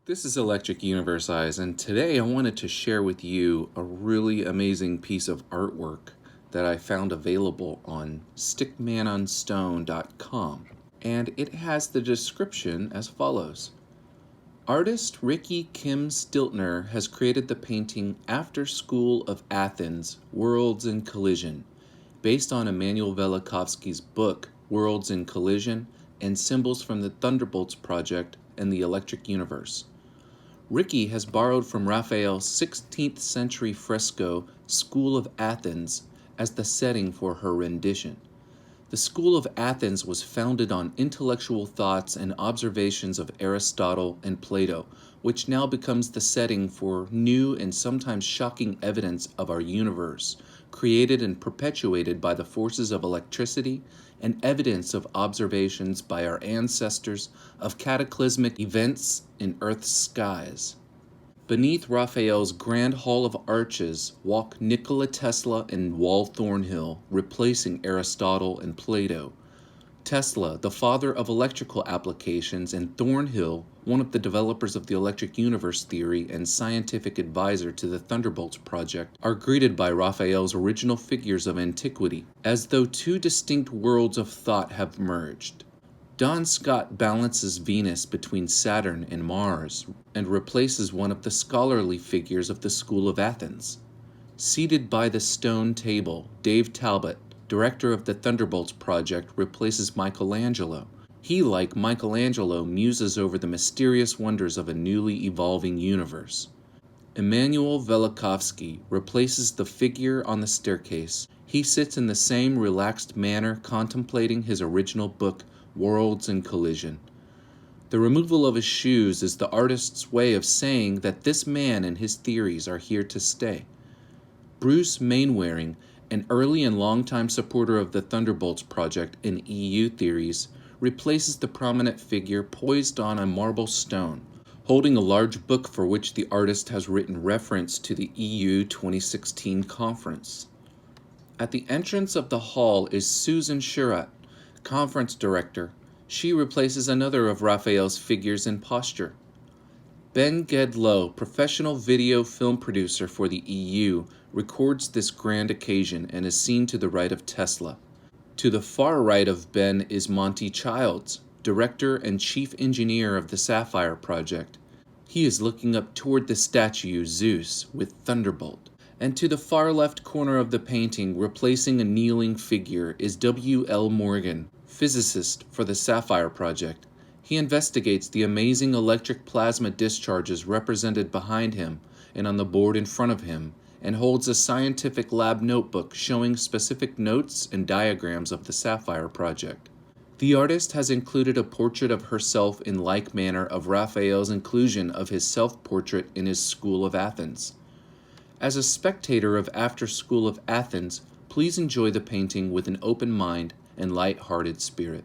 This is Electric Universe Eyes, and today I wanted to share with you a really amazing piece of artwork that I found available on stickmanonstone.com. And it has the description as follows. Artist Ricky Kim Stiltner has created the painting After School of Athens, Worlds in Collision, based on Immanuel Velikovsky's book, Worlds in Collision, and symbols from the Thunderbolts Project and the Electric Universe. Ricky has borrowed from Raphael's 16th century fresco School of Athens as the setting for her rendition. The School of Athens was founded on intellectual thoughts and observations of Aristotle and Plato, which now becomes the setting for new and sometimes shocking evidence of our universe, created and perpetuated by the forces of electricity and evidence of observations by our ancestors of cataclysmic events in Earth's skies. Beneath Raphael's Grand Hall of Arches walk Nikola Tesla and Wal Thornhill, replacing Aristotle and Plato. Tesla, the father of electrical applications, and Thornhill, one of the developers of the electric universe theory and scientific advisor to the Thunderbolts Project, are greeted by Raphael's original figures of antiquity, as though two distinct worlds of thought have merged. Don Scott balances Venus between Saturn and Mars and replaces one of the scholarly figures of the School of Athens. Seated by the stone table, Dave Talbott, director of the Thunderbolts Project, replaces Michelangelo. He, like Michelangelo, muses over the mysterious wonders of a newly evolving universe. Immanuel Velikovsky replaces the figure on the staircase. He sits in the same relaxed manner, contemplating his original book, Worlds in Collision. The removal of his shoes is the artist's way of saying that this man and his theories are here to stay. Bruce Mainwaring, an early and longtime supporter of the Thunderbolts Project and EU theories, replaces the prominent figure poised on a marble stone, holding a large book for which the artist has written reference to the EU 2016 conference. At the entrance of the hall is Susan Schirott, conference director. She replaces another of Raphael's figures in posture. Ged Low, professional video film producer for the EU, records this grand occasion and is seen to the right of Tesla. To the far right of Ben is Monty Childs, director and chief engineer of the Sapphire Project. He is looking up toward the statue Zeus with Thunderbolt. And to the far left corner of the painting, replacing a kneeling figure, is W.L. Morgan, physicist for the Sapphire Project. He investigates the amazing electric plasma discharges represented behind him and on the board in front of him, and holds a scientific lab notebook showing specific notes and diagrams of the Sapphire Project. The artist has included a portrait of herself in like manner of Raphael's inclusion of his self-portrait in his School of Athens. As a spectator of After School of Athens, please enjoy the painting with an open mind and light-hearted spirit.